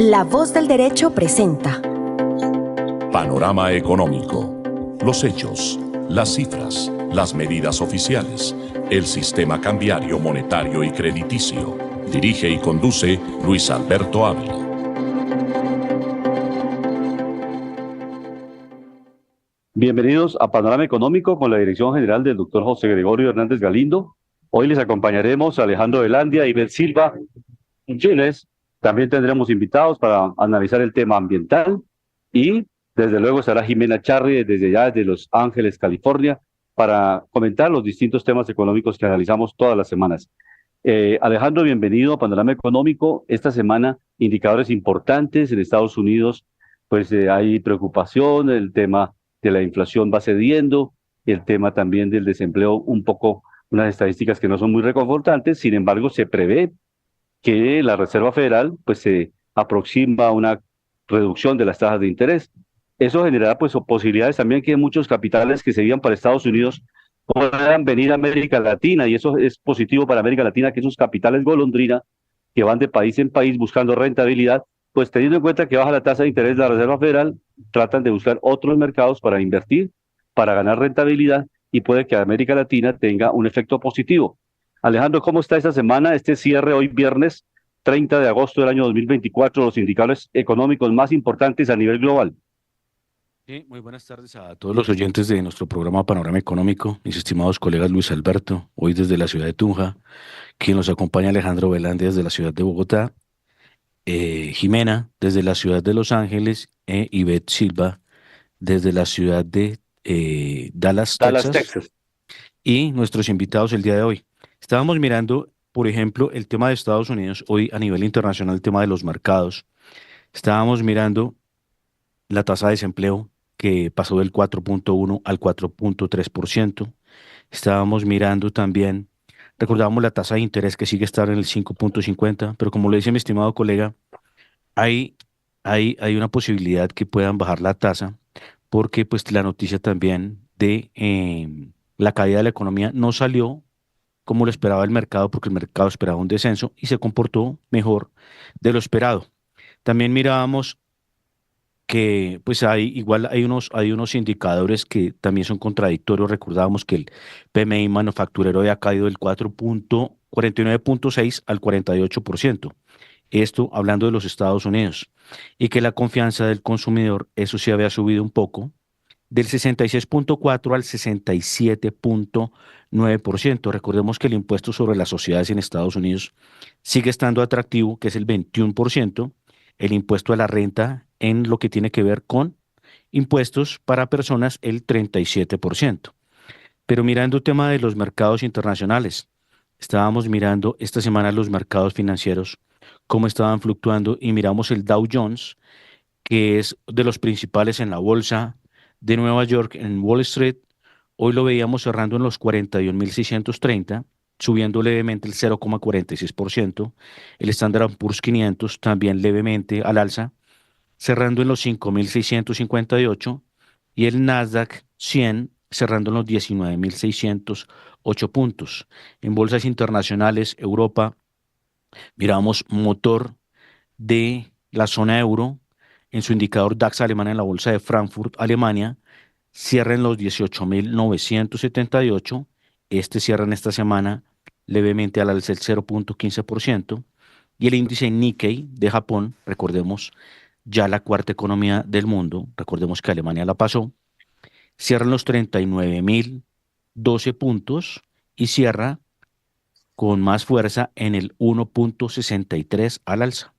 La Voz del Derecho presenta Panorama Económico. Los hechos, las cifras, las medidas oficiales, el sistema cambiario, monetario y crediticio. Dirige y conduce Luis Alberto Ávila. Bienvenidos a Panorama Económico con la dirección general del doctor José Gregorio Hernández Galindo. Hoy les acompañaremos a Alejandro Velandia y Beth Silva en Chile. También tendremos invitados para analizar el tema ambiental y desde luego estará Jimena Charri desde Los Ángeles, California, para comentar los distintos temas económicos que analizamos todas las semanas. Alejandro, bienvenido a Panorama Económico. Esta semana, indicadores importantes en Estados Unidos, pues hay preocupación, el tema de la inflación va cediendo, el tema también del desempleo, un poco unas estadísticas que no son muy reconfortantes. Sin embargo, se prevé que la Reserva Federal pues se aproxima a una reducción de las tasas de interés. Eso generará pues posibilidades también que muchos capitales que se iban para Estados Unidos puedan venir a América Latina, y eso es positivo para América Latina, que esos capitales golondrina que van de país en país buscando rentabilidad, pues teniendo en cuenta que baja la tasa de interés de la Reserva Federal, tratan de buscar otros mercados para invertir, para ganar rentabilidad, y puede que América Latina tenga un efecto positivo. Alejandro, ¿cómo está esta semana, este cierre hoy viernes 30 de agosto del año 2024, los indicadores económicos más importantes a nivel global? Sí, muy buenas tardes a todos los oyentes de nuestro programa Panorama Económico, mis estimados colegas Luis Alberto, hoy desde la ciudad de Tunja, quien nos acompaña Alejandro Velandia desde la ciudad de Bogotá, Jimena desde la ciudad de Los Ángeles y Beth Silva desde la ciudad de Dallas, Texas, y nuestros invitados el día de hoy. Estábamos mirando, por ejemplo, el tema de Estados Unidos, hoy a nivel internacional, el tema de los mercados. Estábamos mirando la tasa de desempleo que pasó del 4.1 al 4.3%. Estábamos mirando también, recordábamos la tasa de interés que sigue estando en el 5.50, pero como le dice mi estimado colega, hay, hay una posibilidad que puedan bajar la tasa, porque pues la noticia también de la caída de la economía no salió como lo esperaba el mercado, porque el mercado esperaba un descenso y se comportó mejor de lo esperado. También mirábamos que pues hay unos indicadores que también son contradictorios. Recordábamos que el PMI manufacturero había caído del 49.6 al 48%. Esto hablando de los Estados Unidos. Y que la confianza del consumidor, eso sí había subido un poco, del 66.4 al 67.9%. Recordemos que el impuesto sobre las sociedades en Estados Unidos sigue estando atractivo, que es el 21%, el impuesto a la renta en lo que tiene que ver con impuestos para personas, el 37%. Pero mirando el tema de los mercados internacionales, estábamos mirando esta semana los mercados financieros, cómo estaban fluctuando, y miramos el Dow Jones, que es de los principales en la bolsa de Nueva York, en Wall Street. Hoy lo veíamos cerrando en los 41.630, subiendo levemente el 0,46%. El Standard & Poor's 500 también levemente al alza, cerrando en los 5.658, y el Nasdaq 100 cerrando en los 19.608 puntos. En bolsas internacionales, Europa, miramos motor de la zona euro, en su indicador DAX alemán en la bolsa de Frankfurt, Alemania, cierra en los 18.978. Este cierra en esta semana levemente al alza el 0.15%. Y el índice Nikkei de Japón, recordemos, ya la cuarta economía del mundo, recordemos que Alemania la pasó, cierra en los 39.012 puntos y cierra con más fuerza en el 1.63 al alza.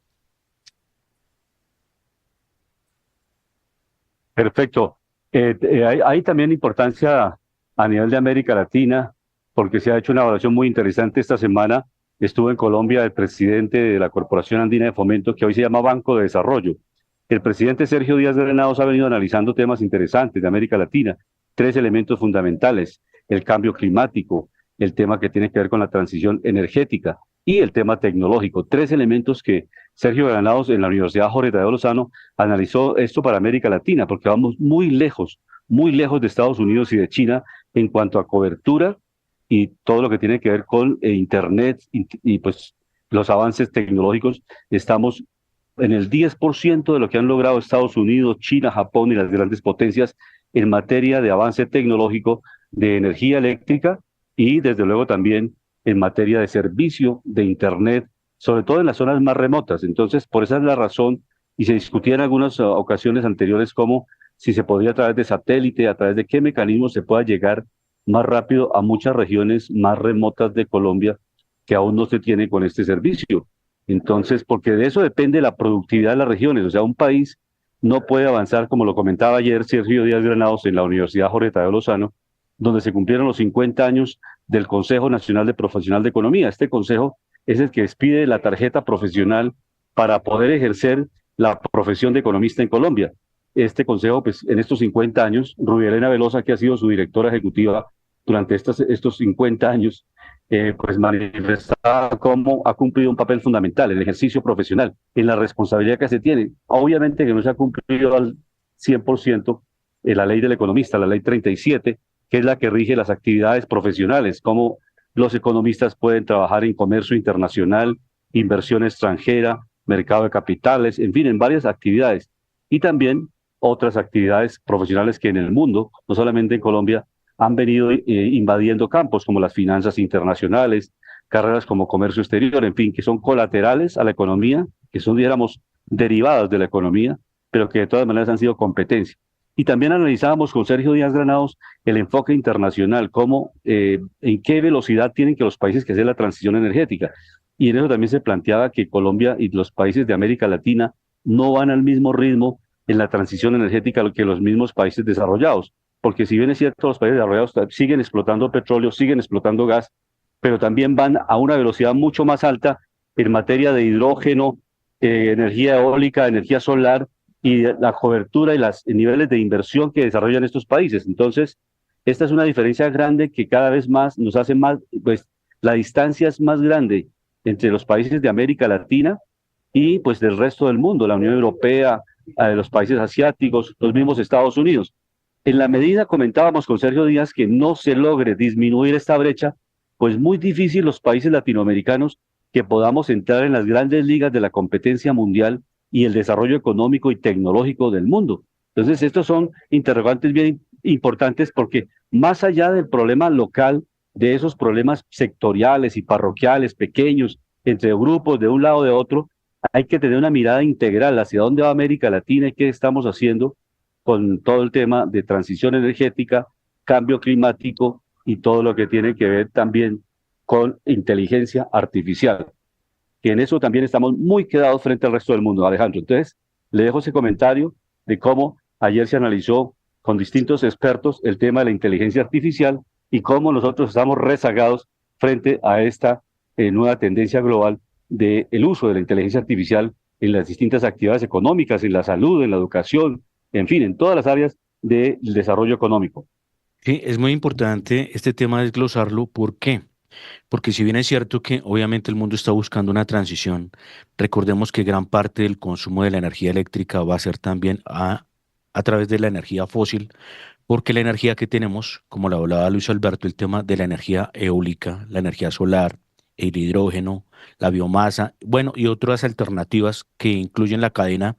Perfecto. Hay también importancia a nivel de América Latina, porque se ha hecho una evaluación muy interesante esta semana. Estuvo en Colombia el presidente de la Corporación Andina de Fomento, que hoy se llama Banco de Desarrollo. El presidente Sergio Díaz de Granados ha venido analizando temas interesantes de América Latina, tres elementos fundamentales: el cambio climático, el tema que tiene que ver con la transición energética y el tema tecnológico. Tres elementos que Sergio Granados en la Universidad Jorge Tadeo Lozano analizó esto para América Latina, porque vamos muy lejos de Estados Unidos y de China en cuanto a cobertura y todo lo que tiene que ver con Internet y pues los avances tecnológicos. Estamos en el 10% de lo que han logrado Estados Unidos, China, Japón y las grandes potencias en materia de avance tecnológico, de energía eléctrica y desde luego también en materia de servicio de Internet, sobre todo en las zonas más remotas. Entonces, por esa es la razón, y se discutía en algunas ocasiones anteriores cómo si se podría a través de satélite, a través de qué mecanismos se pueda llegar más rápido a muchas regiones más remotas de Colombia que aún no se tiene con este servicio. Entonces, porque de eso depende la productividad de las regiones. O sea, un país no puede avanzar, como lo comentaba ayer Sergio Díaz Granados en la Universidad Jorge Tadeo Lozano, donde se cumplieron los 50 años del Consejo Nacional de Profesional de Economía. Este consejo es el que expide la tarjeta profesional para poder ejercer la profesión de economista en Colombia. Este consejo, pues en estos 50 años, Rubia Elena Velosa, que ha sido su directora ejecutiva durante estos 50 años, pues manifestaba cómo ha cumplido un papel fundamental en el ejercicio profesional, en la responsabilidad que se tiene. Obviamente que no se ha cumplido al 100% la ley del economista, la ley 37, que es la que rige las actividades profesionales, cómo los economistas pueden trabajar en comercio internacional, inversión extranjera, mercado de capitales, en fin, en varias actividades. Y también otras actividades profesionales que en el mundo, no solamente en Colombia, han venido invadiendo campos como las finanzas internacionales, carreras como comercio exterior, en fin, que son colaterales a la economía, que son, digamos, derivadas de la economía, pero que de todas maneras han sido competencia. Y también analizábamos con Sergio Díaz Granados el enfoque internacional, cómo, en qué velocidad tienen que los países que hacer la transición energética. Y en eso también se planteaba que Colombia y los países de América Latina no van al mismo ritmo en la transición energética que los mismos países desarrollados, porque si bien es cierto, los países desarrollados siguen explotando petróleo, siguen explotando gas, pero también van a una velocidad mucho más alta en materia de hidrógeno, energía eólica, energía solar y la cobertura y los niveles de inversión que desarrollan estos países. Entonces, esta es una diferencia grande que cada vez más nos hace más, pues la distancia es más grande entre los países de América Latina y pues del resto del mundo, la Unión Europea, los países asiáticos, los mismos Estados Unidos. En la medida, comentábamos con Sergio Díaz, que no se logre disminuir esta brecha, pues muy difícil los países latinoamericanos que podamos entrar en las grandes ligas de la competencia mundial y el desarrollo económico y tecnológico del mundo. Entonces, estos son interrogantes bien importantes porque más allá del problema local, de esos problemas sectoriales y parroquiales pequeños, entre grupos de un lado o de otro, hay que tener una mirada integral hacia dónde va América Latina y qué estamos haciendo con todo el tema de transición energética, cambio climático y todo lo que tiene que ver también con inteligencia artificial, que en eso también estamos muy quedados frente al resto del mundo, Alejandro. Entonces, le dejo ese comentario de cómo ayer se analizó con distintos expertos el tema de la inteligencia artificial y cómo nosotros estamos rezagados frente a esta nueva tendencia global del uso de la inteligencia artificial en las distintas actividades económicas, en la salud, en la educación, en fin, en todas las áreas del desarrollo económico. Sí, es muy importante este tema desglosarlo. ¿Por qué? Porque si bien es cierto que obviamente el mundo está buscando una transición, recordemos que gran parte del consumo de la energía eléctrica va a ser también a través de la energía fósil, porque la energía que tenemos, como lo hablaba Luis Alberto, el tema de la energía eólica, la energía solar, el hidrógeno, la biomasa, bueno, y otras alternativas que incluyen la cadena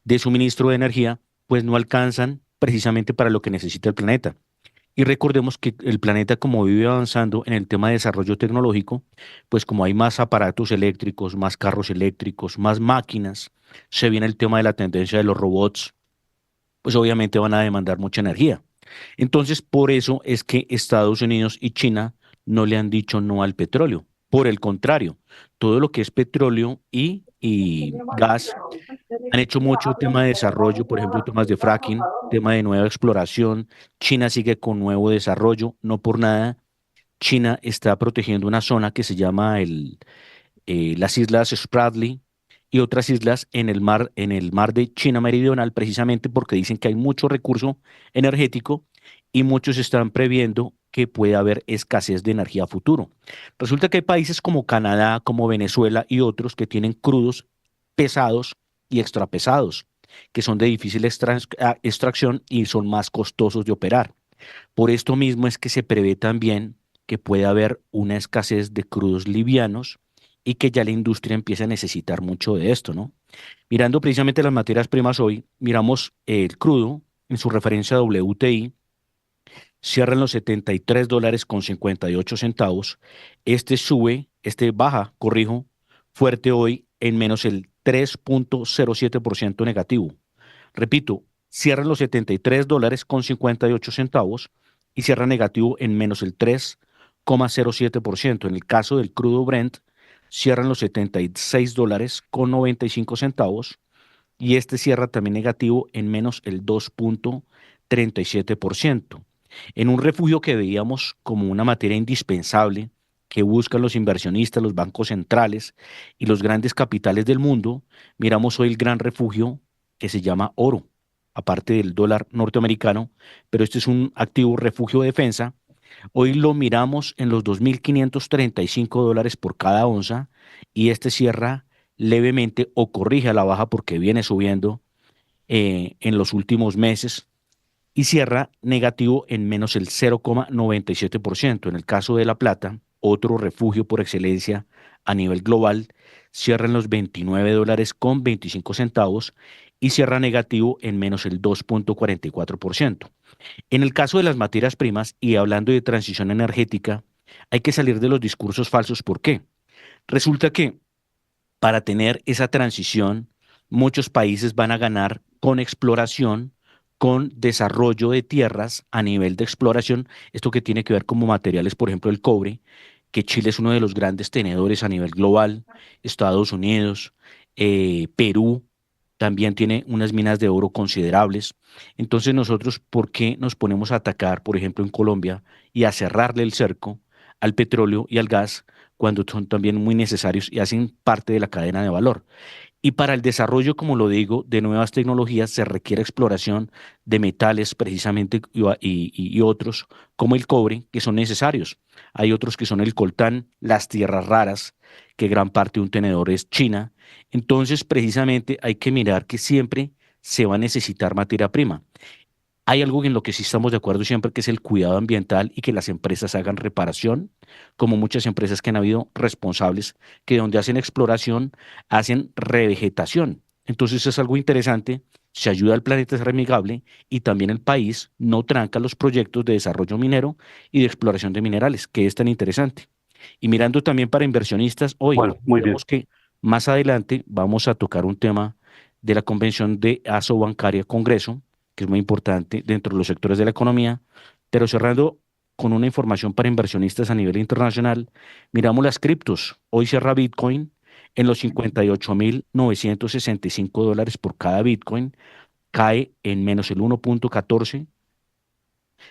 de suministro de energía, pues no alcanzan precisamente para lo que necesita el planeta. Y recordemos que el planeta, como vive avanzando en el tema de desarrollo tecnológico, pues como hay más aparatos eléctricos, más carros eléctricos, más máquinas, se viene el tema de la tendencia de los robots, pues obviamente van a demandar mucha energía. Entonces, por eso es que Estados Unidos y China no le han dicho no al petróleo. Por el contrario, todo lo que es petróleo y gas han hecho mucho tema de desarrollo, por ejemplo, temas de fracking, tema de nueva exploración. China sigue con nuevo desarrollo, no por nada. China está protegiendo una zona que se llama las Islas Spratly y otras islas en el mar de China Meridional, precisamente porque dicen que hay mucho recurso energético y muchos están previendo que puede haber escasez de energía a futuro. Resulta que hay países como Canadá, como Venezuela y otros que tienen crudos pesados y extrapesados, que son de difícil extracción y son más costosos de operar. Por esto mismo es que se prevé también que puede haber una escasez de crudos livianos y que ya la industria empieza a necesitar mucho de esto, ¿no? Mirando precisamente las materias primas hoy, miramos el crudo en su referencia WTI, cierra en los $73.58. Este baja, corrijo, fuerte hoy en menos el 3.07% negativo. Repito, cierra en los $73.58 y cierra negativo en menos el 3,07%. En el caso del crudo Brent, cierra en los $76.95 y este cierra también negativo en menos el 2,37%. En un refugio que veíamos como una materia indispensable que buscan los inversionistas, los bancos centrales y los grandes capitales del mundo, miramos hoy el gran refugio que se llama oro, aparte del dólar norteamericano, pero este es un activo refugio de defensa. Hoy lo miramos en los $2.535 por cada onza y este cierra levemente o corrige a la baja porque viene subiendo en los últimos meses y cierra negativo en menos el 0,97%. En el caso de la plata, otro refugio por excelencia a nivel global, cierra en los $29.25 y cierra negativo en menos el 2,44%. En el caso de las materias primas y hablando de transición energética, hay que salir de los discursos falsos. ¿Por qué? Resulta que para tener esa transición, muchos países van a ganar con exploración, con desarrollo de tierras a nivel de exploración, esto que tiene que ver como materiales, por ejemplo, el cobre, que Chile es uno de los grandes tenedores a nivel global, Estados Unidos, Perú también tiene unas minas de oro considerables. Entonces nosotros, ¿por qué nos ponemos a atacar, por ejemplo, en Colombia y a cerrarle el cerco al petróleo y al gas cuando son también muy necesarios y hacen parte de la cadena de valor? Y para el desarrollo, como lo digo, de nuevas tecnologías se requiere exploración de metales precisamente y otros como el cobre que son necesarios. Hay otros que son el coltán, las tierras raras, que gran parte de un tenedor es China. Entonces, precisamente hay que mirar que siempre se va a necesitar materia prima. Hay algo en lo que sí estamos de acuerdo siempre, que es el cuidado ambiental y que las empresas hagan reparación, como muchas empresas que han habido responsables que donde hacen exploración, hacen revegetación. Entonces es algo interesante, se ayuda al planeta a ser amigable y también el país no tranca los proyectos de desarrollo minero y de exploración de minerales, que es tan interesante. Y mirando también para inversionistas, hoy Bueno, muy bien. vemos que más adelante vamos a tocar un tema de la Convención de Aso Bancaria Congreso, que es muy importante dentro de los sectores de la economía, pero cerrando con una información para inversionistas a nivel internacional, miramos las criptos. Hoy cierra Bitcoin en los $58.965 por cada Bitcoin, cae en menos el 1,14.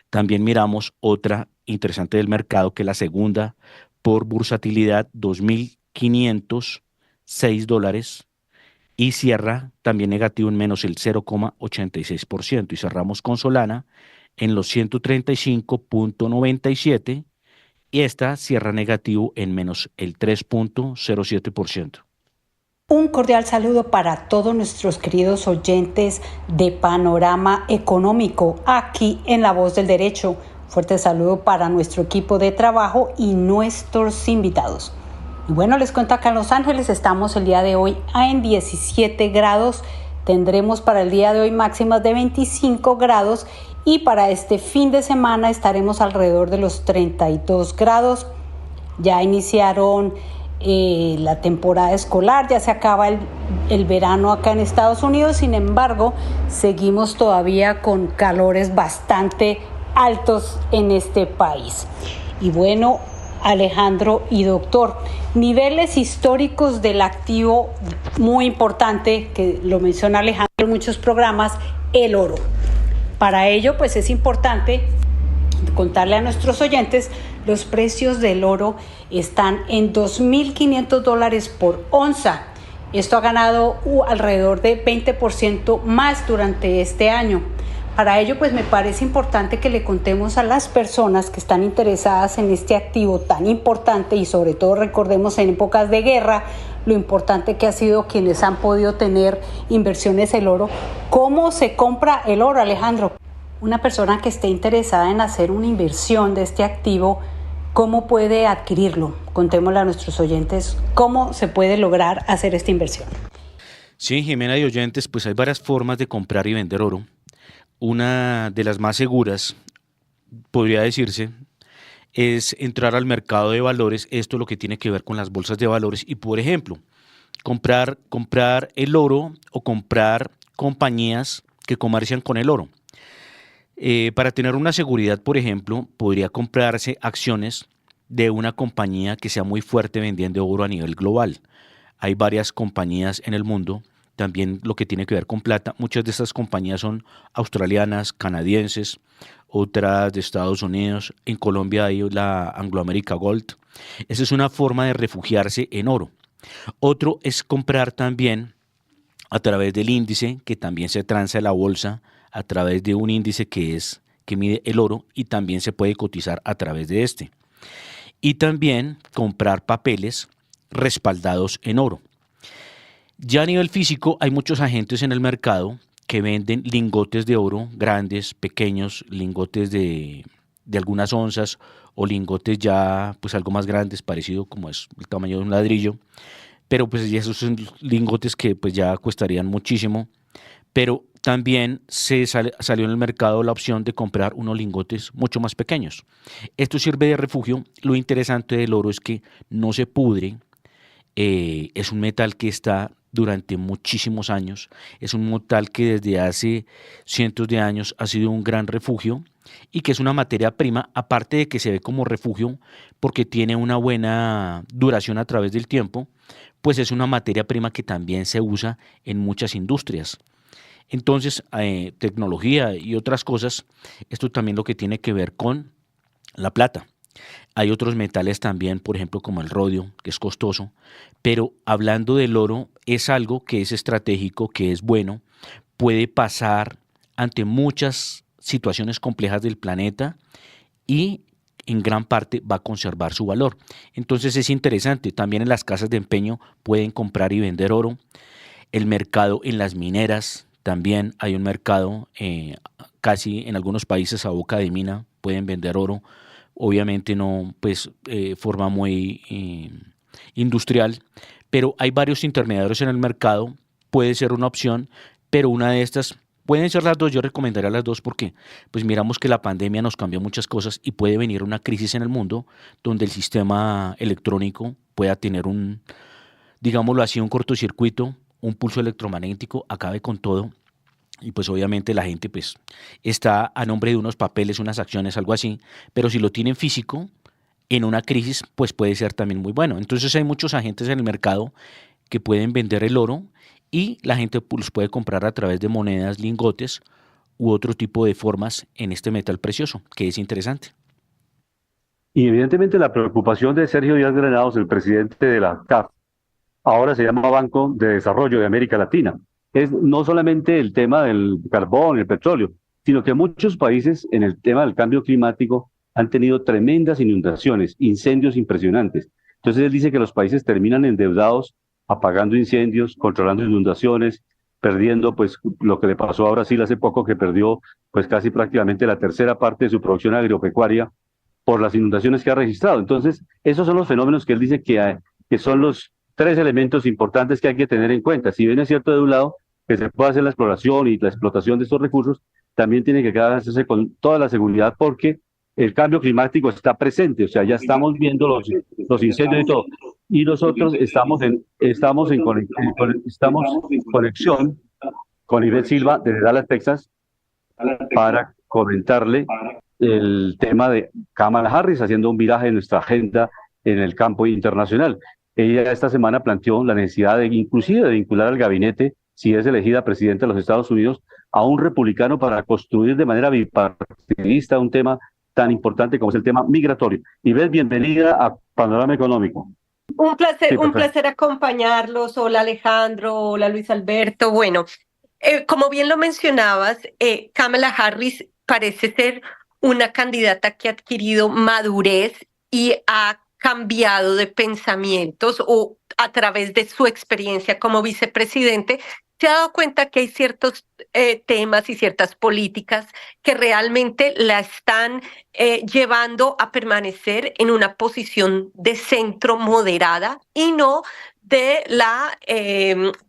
También miramos otra interesante del mercado, que es la segunda por bursatilidad, $2.506 y cierra también negativo en menos el 0,86%. Y cerramos con Solana en los 135,97 y esta cierra negativo en menos el 3,07%. Un cordial saludo para todos nuestros queridos oyentes de Panorama Económico, aquí en La Voz del Derecho. Fuerte saludo para nuestro equipo de trabajo y nuestros invitados. Y bueno, les cuento acá en Los Ángeles, estamos el día de hoy en 17 grados. Tendremos para el día de hoy máximas de 25 grados y para este fin de semana estaremos alrededor de los 32 grados. Ya iniciaron la temporada escolar, ya se acaba el verano acá en Estados Unidos, sin embargo, seguimos todavía con calores bastante altos en este país. Y bueno, Alejandro y doctor, niveles históricos del activo muy importante, que lo menciona Alejandro en muchos programas, el oro. Para ello, pues es importante contarle a nuestros oyentes, los precios del oro están en $2.500 por onza. Esto ha ganado alrededor de 20% más durante este año. Para ello, pues me parece importante que le contemos a las personas que están interesadas en este activo tan importante y sobre todo recordemos en épocas de guerra, lo importante que ha sido quienes han podido tener inversiones en el oro. ¿Cómo se compra el oro, Alejandro? Una persona que esté interesada en hacer una inversión de este activo, ¿cómo puede adquirirlo? Contémosle a nuestros oyentes cómo se puede lograr hacer esta inversión. Sí, Jimena y oyentes, pues hay varias formas de comprar y vender oro. Una de las más seguras, podría decirse, es entrar al mercado de valores, esto lo que tiene que ver con las bolsas de valores y, por ejemplo, comprar el oro o comprar compañías que comercian con el oro. Para tener una seguridad, por ejemplo, podría comprarse acciones de una compañía que sea muy fuerte vendiendo oro a nivel global. Hay varias compañías en el mundo, también lo que tiene que ver con plata. Muchas de estas compañías son australianas, canadienses, otras de Estados Unidos. En Colombia hay la Anglo American Gold. Esa es una forma de refugiarse en oro. Otro es comprar también a través del índice, que también se transa en la bolsa, a través de un índice que mide el oro y también se puede cotizar a través de este. Y también comprar papeles respaldados en oro. Ya a nivel físico hay muchos agentes en el mercado que venden lingotes de oro, grandes, pequeños, lingotes de algunas onzas o lingotes ya pues algo más grandes, parecido como es el tamaño de un ladrillo, pero pues ya esos son lingotes que pues ya costarían muchísimo, pero también salió en el mercado la opción de comprar unos lingotes mucho más pequeños. Esto sirve de refugio. Lo interesante del oro es que no se pudre, es un metal que está durante muchísimos años, es un metal que desde hace cientos de años ha sido un gran refugio y que es una materia prima, aparte de que se ve como refugio porque tiene una buena duración a través del tiempo, pues es una materia prima que también se usa en muchas industrias. Entonces, tecnología y otras cosas, esto también lo que tiene que ver con la plata. Hay otros metales también, por ejemplo, como el rodio, que es costoso, pero hablando del oro, es algo que es estratégico, que es bueno, puede pasar ante muchas situaciones complejas del planeta y en gran parte va a conservar su valor. Entonces es interesante, también en las casas de empeño pueden comprar y vender oro, el mercado en las mineras, también hay un mercado, casi en algunos países a boca de mina pueden vender oro, obviamente no pues forma muy industrial, pero hay varios intermediarios en el mercado, puede ser una opción, pero una de estas pueden ser las dos. Yo recomendaría las dos porque pues miramos que la pandemia nos cambió muchas cosas y puede venir una crisis en el mundo donde el sistema electrónico pueda tener un, digámoslo así, un cortocircuito, un pulso electromagnético, acabe con todo. Y pues obviamente la gente pues está a nombre de unos papeles, unas acciones, algo así, pero si lo tienen físico, en una crisis, pues puede ser también muy bueno. Entonces hay muchos agentes en el mercado que pueden vender el oro y la gente los puede comprar a través de monedas, lingotes u otro tipo de formas en este metal precioso, que es interesante. Y evidentemente la preocupación de Sergio Díaz Granados, el presidente de la CAF, ahora se llama Banco de Desarrollo de América Latina, es no solamente el tema del carbón, el petróleo, sino que muchos países en el tema del cambio climático han tenido tremendas inundaciones, incendios impresionantes. Entonces él dice que los países terminan endeudados, apagando incendios, controlando inundaciones, perdiendo pues lo que le pasó a Brasil hace poco, que perdió pues casi prácticamente la tercera parte de su producción agropecuaria por las inundaciones que ha registrado. Entonces, esos son los fenómenos que él dice que son los tres elementos importantes que hay que tener en cuenta. Si bien es cierto de un lado que se puede hacer la exploración y la explotación de estos recursos, también tiene que hacerse con toda la seguridad porque el cambio climático está presente, o sea, ya estamos viendo los incendios y todo. Y nosotros estamos en conexión con Ivette Silva desde Dallas, Texas, para comentarle el tema de Kamala Harris haciendo un viraje en nuestra agenda en el campo internacional. Ella esta semana planteó la necesidad de inclusive de vincular al gabinete, si es elegida presidenta de los Estados Unidos, a un republicano para construir de manera bipartidista un tema tan importante como es el tema migratorio. Y ves, bienvenida a Panorama Económico. Un placer acompañarlos. Hola Alejandro, hola Luis Alberto. Bueno, como bien lo mencionabas, Kamala Harris parece ser una candidata que ha adquirido madurez y ha cambiado de pensamientos o a través de su experiencia como vicepresidente, se ha dado cuenta que hay ciertos temas y ciertas políticas que realmente la están llevando a permanecer en una posición de centro moderada y no de la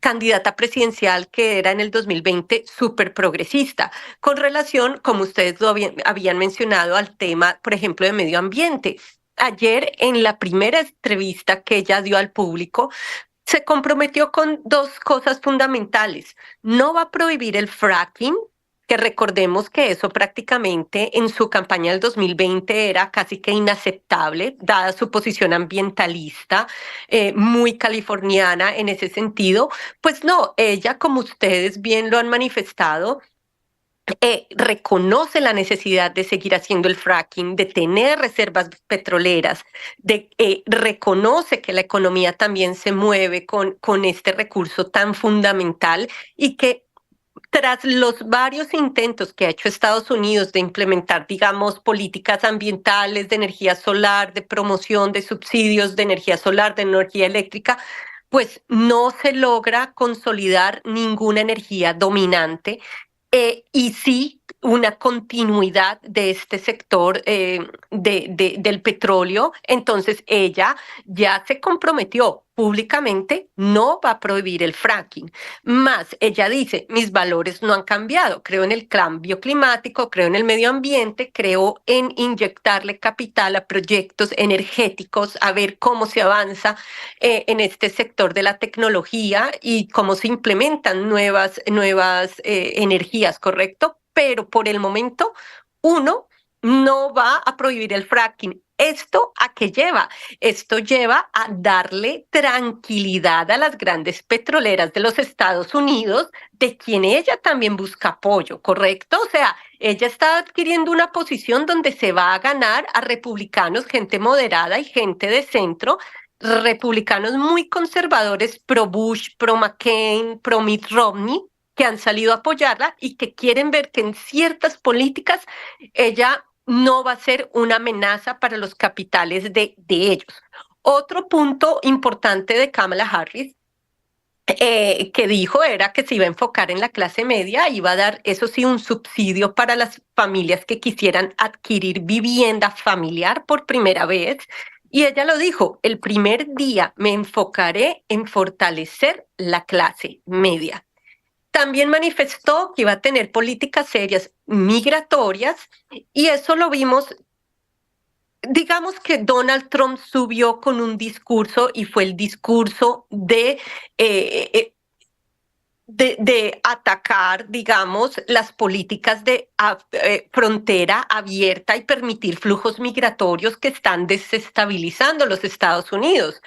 candidata presidencial que era en el 2020 súper progresista, con relación, como ustedes lo habían mencionado, al tema, por ejemplo, de medio ambiente. Ayer, en la primera entrevista que ella dio al público, se comprometió con dos cosas fundamentales. No va a prohibir el fracking, que recordemos que eso prácticamente en su campaña del 2020 era casi que inaceptable, dada su posición ambientalista, muy californiana en ese sentido. Pues no, ella, como ustedes bien lo han manifestado, reconoce la necesidad de seguir haciendo el fracking, de tener reservas petroleras, reconoce que la economía también se mueve con este recurso tan fundamental y que tras los varios intentos que ha hecho Estados Unidos de implementar, digamos, políticas ambientales de energía solar, de promoción de subsidios de energía solar, de energía eléctrica, pues no se logra consolidar ninguna energía dominante. Y sí, una continuidad de este sector del petróleo. Entonces, ella ya se comprometió públicamente, no va a prohibir el fracking. Más, ella dice, mis valores no han cambiado. Creo en el cambio climático, creo en el medio ambiente, creo en inyectarle capital a proyectos energéticos, a ver cómo se avanza en este sector de la tecnología y cómo se implementan nuevas energías, ¿correcto? Pero por el momento, uno no va a prohibir el fracking. ¿Esto a qué lleva? Esto lleva a darle tranquilidad a las grandes petroleras de los Estados Unidos, de quien ella también busca apoyo, ¿correcto? O sea, ella está adquiriendo una posición donde se va a ganar a republicanos, gente moderada y gente de centro, republicanos muy conservadores, pro Bush, pro McCain, pro Mitt Romney, que han salido a apoyarla y que quieren ver que en ciertas políticas ella no va a ser una amenaza para los capitales de ellos. Otro punto importante de Kamala Harris que dijo era que se iba a enfocar en la clase media, iba a dar, eso sí, un subsidio para las familias que quisieran adquirir vivienda familiar por primera vez. Y ella lo dijo, el primer día me enfocaré en fortalecer la clase media. También manifestó que iba a tener políticas serias migratorias y eso lo vimos. Digamos que Donald Trump subió con un discurso y fue el discurso de atacar, digamos, las políticas de frontera abierta y permitir flujos migratorios que están desestabilizando los Estados Unidos.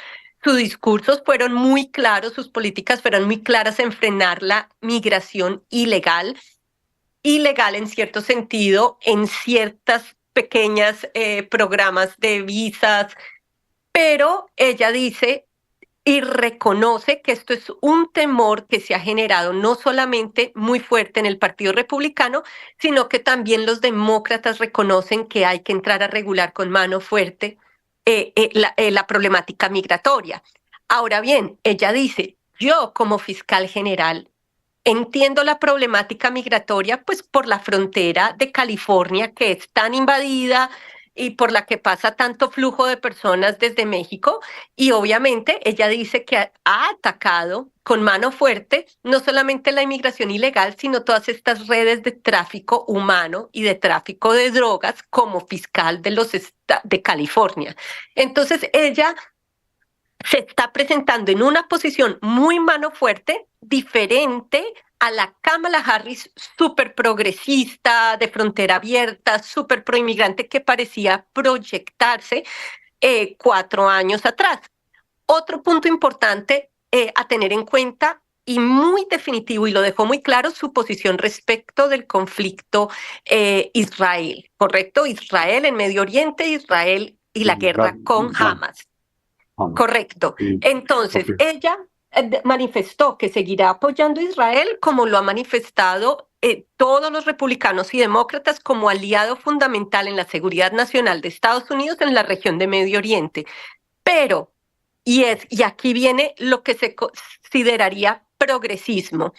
Sus discursos fueron muy claros, sus políticas fueron muy claras en frenar la migración ilegal en cierto sentido, en ciertas pequeñas programas de visas, pero ella dice y reconoce que esto es un temor que se ha generado no solamente muy fuerte en el Partido Republicano, sino que también los demócratas reconocen que hay que entrar a regular con mano fuerte la problemática migratoria. Ahora bien, ella dice, yo como fiscal general entiendo la problemática migratoria, pues por la frontera de California que es tan invadida y por la que pasa tanto flujo de personas desde México. Y obviamente ella dice que ha atacado con mano fuerte no solamente la inmigración ilegal, sino todas estas redes de tráfico humano y de tráfico de drogas como fiscal de California. Entonces ella se está presentando en una posición muy mano fuerte, diferente a la Kamala Harris súper progresista, de frontera abierta, súper proinmigrante que parecía proyectarse 4 años atrás. Otro punto importante a tener en cuenta y muy definitivo, y lo dejó muy claro, su posición respecto del conflicto Israel, ¿correcto? Israel en Medio Oriente, Israel y la guerra con Hamas. Correcto. Entonces, ella manifestó que seguirá apoyando a Israel como lo ha manifestado todos los republicanos y demócratas como aliado fundamental en la seguridad nacional de Estados Unidos en la región de Medio Oriente. Pero, y aquí viene lo que se consideraría progresismo.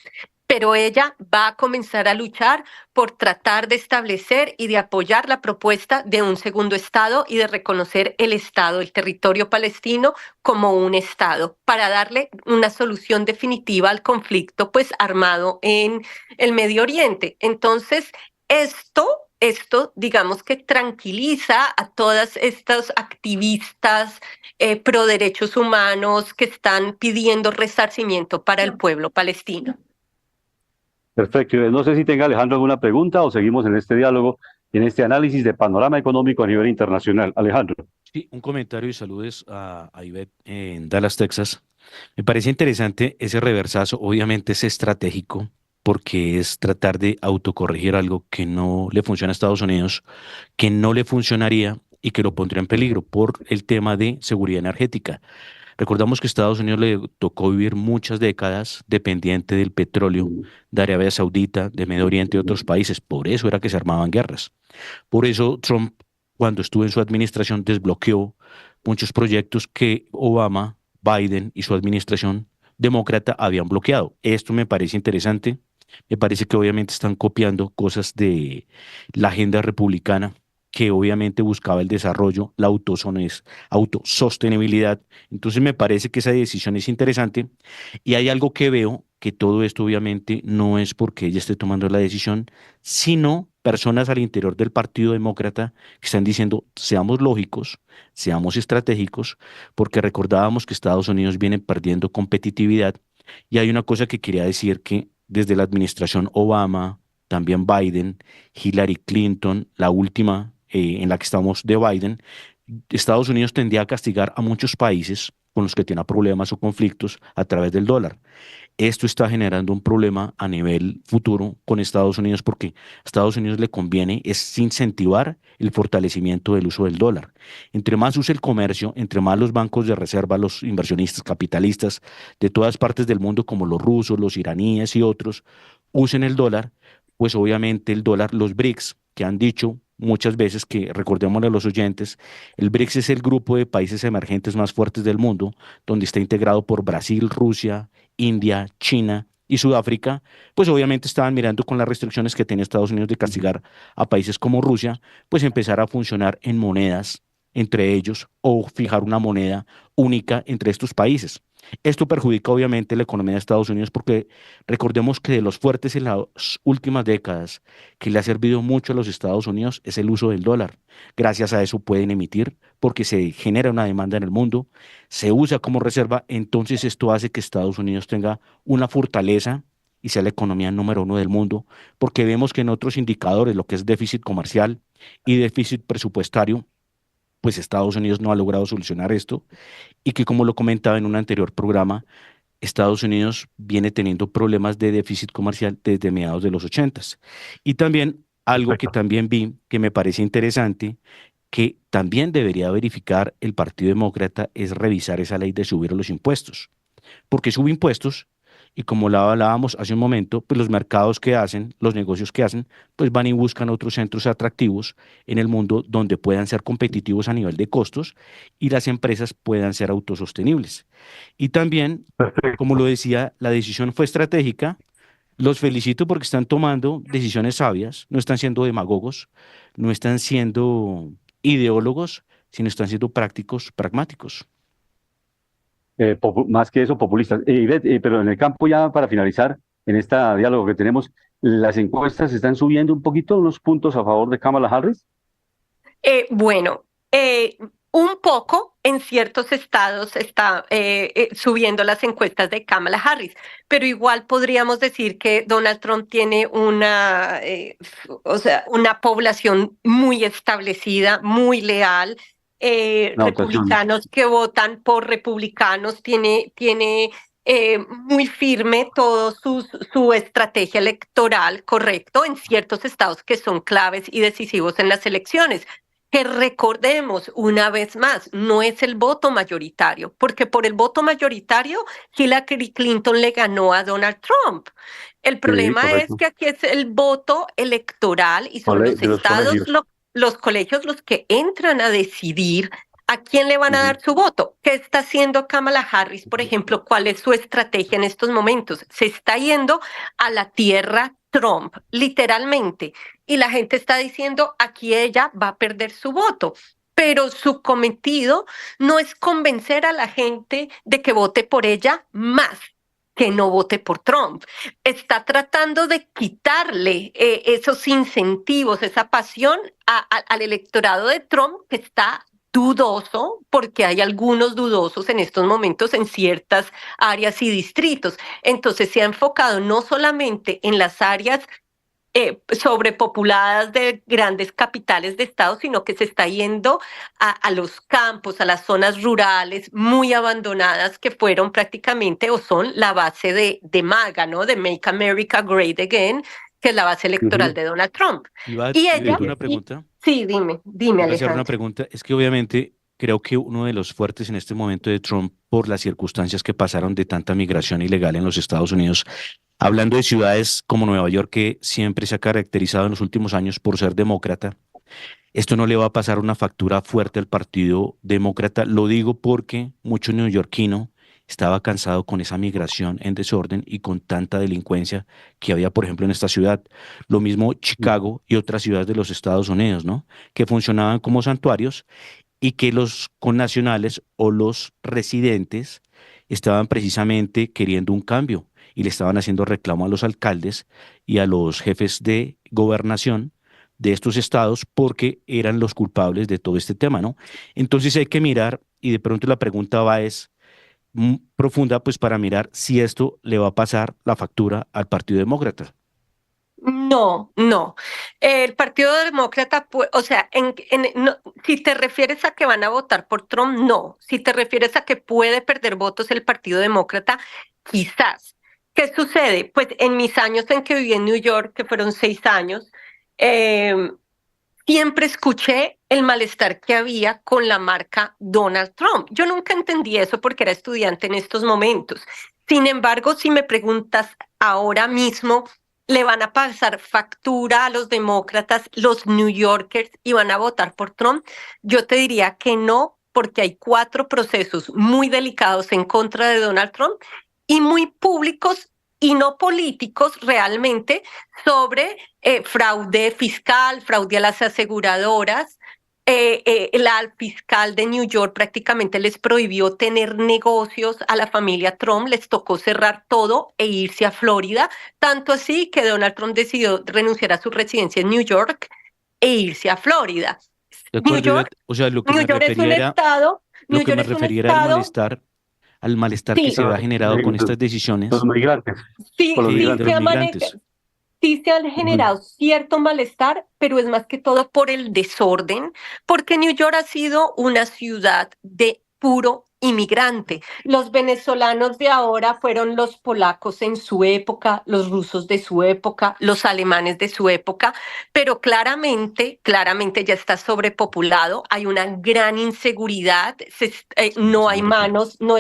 pero ella va a comenzar a luchar por tratar de establecer y de apoyar la propuesta de un segundo Estado y de reconocer el Estado, el territorio palestino, como un Estado, para darle una solución definitiva al conflicto pues armado en el Medio Oriente. Entonces, esto, digamos que tranquiliza a todas estas activistas pro derechos humanos que están pidiendo resarcimiento para el pueblo palestino. Perfecto. No sé si tenga Alejandro alguna pregunta o seguimos en este diálogo, en este análisis de panorama económico a nivel internacional. Alejandro. Sí, un comentario y saludos a Ivette en Dallas, Texas. Me parece interesante ese reversazo, obviamente es estratégico porque es tratar de autocorregir algo que no le funciona a Estados Unidos, que no le funcionaría y que lo pondría en peligro por el tema de seguridad energética. Recordamos que a Estados Unidos le tocó vivir muchas décadas dependiente del petróleo de Arabia Saudita, de Medio Oriente y otros países. Por eso era que se armaban guerras. Por eso Trump, cuando estuvo en su administración, desbloqueó muchos proyectos que Obama, Biden y su administración demócrata habían bloqueado. Esto me parece interesante. Me parece que obviamente están copiando cosas de la agenda republicana que obviamente buscaba el desarrollo, la autosostenibilidad. Entonces me parece que esa decisión es interesante y hay algo que veo, que todo esto obviamente no es porque ella esté tomando la decisión, sino personas al interior del Partido Demócrata que están diciendo, seamos lógicos, seamos estratégicos, porque recordábamos que Estados Unidos viene perdiendo competitividad y hay una cosa que quería decir que desde la administración Obama, también Biden, Hillary Clinton, la última en la que estamos de Biden, Estados Unidos tendía a castigar a muchos países con los que tiene problemas o conflictos a través del dólar. Esto está generando un problema a nivel futuro con Estados Unidos porque a Estados Unidos le conviene es incentivar el fortalecimiento del uso del dólar. Entre más use el comercio, entre más los bancos de reserva, los inversionistas capitalistas de todas partes del mundo como los rusos, los iraníes y otros usen el dólar, pues obviamente el dólar, los BRICS, que han dicho muchas veces que, recordémosle a los oyentes, el BRICS es el grupo de países emergentes más fuertes del mundo, donde está integrado por Brasil, Rusia, India, China y Sudáfrica, pues obviamente estaban mirando con las restricciones que tenía Estados Unidos de castigar a países como Rusia, pues empezar a funcionar en monedas entre ellos o fijar una moneda única entre estos países. Esto perjudica obviamente la economía de Estados Unidos porque recordemos que de los fuertes en las últimas décadas que le ha servido mucho a los Estados Unidos es el uso del dólar. Gracias a eso pueden emitir porque se genera una demanda en el mundo, se usa como reserva, entonces esto hace que Estados Unidos tenga una fortaleza y sea la economía número uno del mundo, porque vemos que en otros indicadores, lo que es déficit comercial y déficit presupuestario, pues Estados Unidos no ha logrado solucionar esto y que como lo comentaba en un anterior programa, Estados Unidos viene teniendo problemas de déficit comercial desde mediados de los 80. Y también algo que Perfecto. también vi que me parece interesante, que también debería verificar el Partido Demócrata, es revisar esa ley de subir los impuestos. Porque sube impuestos y como la hablábamos hace un momento, pues los mercados que hacen, los negocios que hacen, pues van y buscan otros centros atractivos en el mundo donde puedan ser competitivos a nivel de costos y las empresas puedan ser autosostenibles. Y también, como lo Perfecto. decía, la decisión fue estratégica. Los felicito porque están tomando decisiones sabias, no están siendo demagogos, no están siendo ideólogos, sino están siendo prácticos, pragmáticos. Más que eso, populistas. Ivette, pero en el campo ya para finalizar, en este diálogo que tenemos, las encuestas están subiendo un poquito, unos puntos a favor de Kamala Harris. Bueno, un poco en ciertos estados está subiendo las encuestas de Kamala Harris, pero igual podríamos decir que Donald Trump tiene una población muy establecida, muy leal. La votación. Republicanos que votan por republicanos, tiene muy firme todo su estrategia electoral, correcto, en ciertos estados que son claves y decisivos en las elecciones. Que recordemos una vez más, no es el voto mayoritario, porque por el voto mayoritario Hillary Clinton le ganó a Donald Trump. El Sí, problema es correcto. que aquí es el voto electoral y son los De los estados, colegios. los colegios los que entran a decidir ¿A quién le van a dar su voto? ¿Qué está haciendo Kamala Harris, por ejemplo? ¿Cuál es su estrategia en estos momentos? Se está yendo a la tierra Trump, literalmente. Y la gente está diciendo, aquí ella va a perder su voto. Pero su cometido no es convencer a la gente de que vote por ella más que no vote por Trump. Está tratando de quitarle esos incentivos, esa pasión al electorado de Trump que está dudoso, porque hay algunos dudosos en estos momentos en ciertas áreas y distritos. Entonces se ha enfocado no solamente en las áreas sobrepopuladas de grandes capitales de estado, sino que se está yendo a los campos, a las zonas rurales muy abandonadas que fueron prácticamente o son la base de MAGA, ¿no? De Make America Great Again, que es la base electoral de Donald Trump. Y ella, una pregunta. Sí, dime, Hacer una Alejandro. pregunta. Es que obviamente creo que uno de los fuertes en este momento de Trump, por las circunstancias que pasaron de tanta migración ilegal en los Estados Unidos, hablando de ciudades como Nueva York, que siempre se ha caracterizado en los últimos años por ser demócrata, esto no le va a pasar una factura fuerte al Partido Demócrata. Lo digo porque mucho neoyorquino estaba cansado con esa migración en desorden y con tanta delincuencia que había, por ejemplo, en esta ciudad. Lo mismo Chicago y otras ciudades de los Estados Unidos, ¿no? Que funcionaban como santuarios y que los connacionales o los residentes estaban precisamente queriendo un cambio y le estaban haciendo reclamo a los alcaldes y a los jefes de gobernación de estos estados porque eran los culpables de todo este tema, ¿no? Entonces hay que mirar, y de pronto la pregunta va es profunda, pues para mirar si esto le va a pasar la factura al Partido Demócrata. No. El Partido Demócrata, o sea, si te refieres a que van a votar por Trump, no. Si te refieres a que puede perder votos el Partido Demócrata, quizás. ¿Qué sucede? Pues en mis años en que viví en New York, que fueron 6 años, siempre escuché el malestar que había con la marca Donald Trump. Yo nunca entendí eso porque era estudiante en estos momentos. Sin embargo, si me preguntas ahora mismo, ¿le van a pasar factura a los demócratas, los New Yorkers, y van a votar por Trump? Yo te diría que no, porque hay 4 procesos muy delicados en contra de Donald Trump y muy públicos y no políticos realmente sobre fraude fiscal, fraude a las aseguradoras. La fiscal de New York prácticamente les prohibió tener negocios a la familia Trump, les tocó cerrar todo e irse a Florida, tanto así que Donald Trump decidió renunciar a su residencia en New York e irse a Florida. De acuerdo, New York, o sea, lo que New me York es un refería era, estado, lo New que York me es un refería era estado, al malestar que sí, se ha generado con estas Los decisiones migrantes, sí, por los sí de migrantes. los se ha migrantes. sí se han generado cierto malestar, pero es más que todo por el desorden, porque New York ha sido una ciudad de puro inmigrante. Los venezolanos de ahora fueron los polacos en su época, los rusos de su época, los alemanes de su época, pero claramente ya está sobrepopulado, hay una gran inseguridad, no Eso hay me refiero. manos, no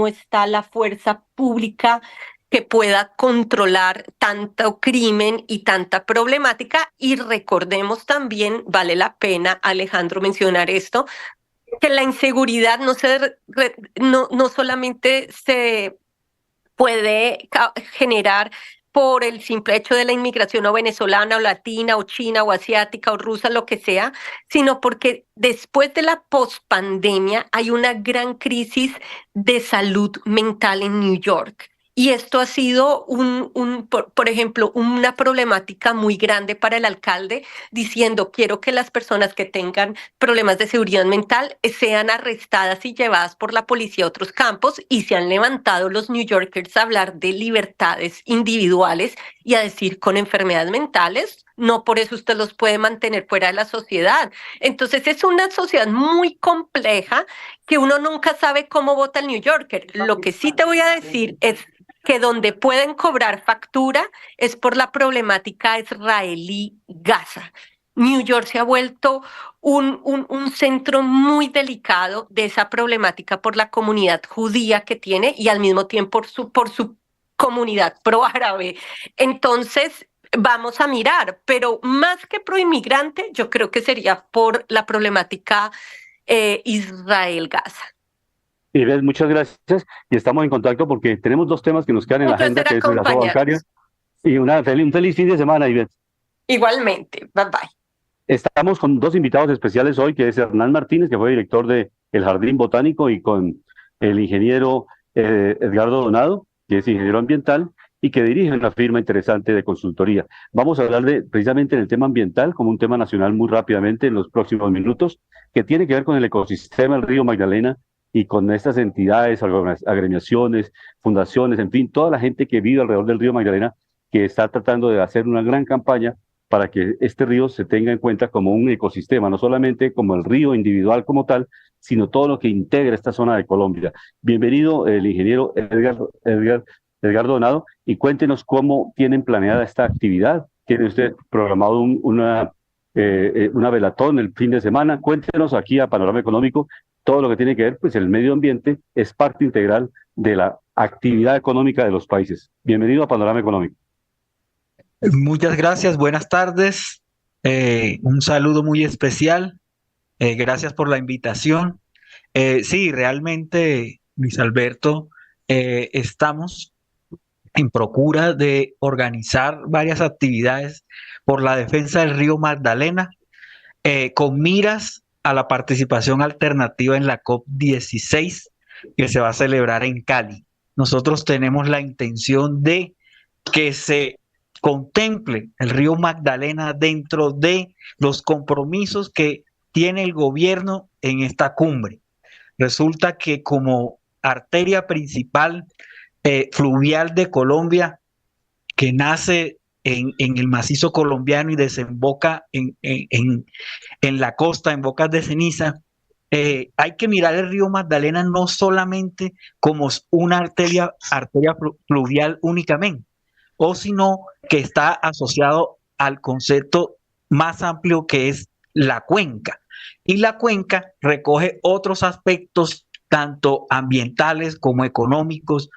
está la fuerza pública que pueda controlar tanto crimen y tanta problemática. Y recordemos también, vale la pena, Alejandro, mencionar esto, que la inseguridad no solamente se puede generar por el simple hecho de la inmigración o venezolana o latina o china o asiática o rusa, lo que sea, sino porque después de la pospandemia hay una gran crisis de salud mental en New York. Y esto ha sido, por ejemplo, una problemática muy grande para el alcalde, diciendo, quiero que las personas que tengan problemas de seguridad mental sean arrestadas y llevadas por la policía a otros campos, y se han levantado los New Yorkers a hablar de libertades individuales y a decir con enfermedades mentales, no por eso usted los puede mantener fuera de la sociedad. Entonces es una sociedad muy compleja que uno nunca sabe cómo vota el New Yorker. Lo que sí te voy a decir es que donde pueden cobrar factura es por la problemática israelí-Gaza. New York se ha vuelto un centro muy delicado de esa problemática por la comunidad judía que tiene y al mismo tiempo por su comunidad pro-árabe. Entonces, vamos a mirar, pero más que pro-inmigrante, yo creo que sería por la problemática Israel-Gaza. Ivette, muchas gracias y estamos en contacto porque tenemos dos temas que nos quedan en la agenda, que es la bancaria y un feliz fin de semana, Ivette. Igualmente, bye bye. Estamos con dos invitados especiales hoy, que es Hernán Martínez, que fue director de El Jardín Botánico, y con el ingeniero Edgardo Donado, que es ingeniero ambiental y que dirige una firma interesante de consultoría. Vamos a hablar precisamente del tema ambiental como un tema nacional muy rápidamente en los próximos minutos, que tiene que ver con el ecosistema del río Magdalena y con estas entidades, agremiaciones, fundaciones, en fin, toda la gente que vive alrededor del río Magdalena, que está tratando de hacer una gran campaña para que este río se tenga en cuenta como un ecosistema, no solamente como el río individual como tal, sino todo lo que integra esta zona de Colombia. Bienvenido el ingeniero Edgar Donado, y cuéntenos cómo tienen planeada esta actividad. ¿Tiene usted programado una velatón el fin de semana? Cuéntenos aquí a Panorama Económico todo lo que tiene que ver, pues el medio ambiente es parte integral de la actividad económica de los países. Bienvenido a Panorama Económico. Muchas gracias, buenas tardes. Un saludo muy especial. Gracias por la invitación. Sí, realmente, Luis Alberto, estamos en procura de organizar varias actividades por la defensa del río Magdalena, con miras a la participación alternativa en la COP16 que se va a celebrar en Cali. Nosotros tenemos la intención de que se contemple el río Magdalena dentro de los compromisos que tiene el gobierno en esta cumbre. Resulta que como arteria principal fluvial de Colombia, que nace en el macizo colombiano y desemboca en la costa, en Bocas de Ceniza, hay que mirar el río Magdalena no solamente como una arteria fluvial únicamente, o sino que está asociado al concepto más amplio que es la cuenca. Y la cuenca recoge otros aspectos, tanto ambientales como económicos,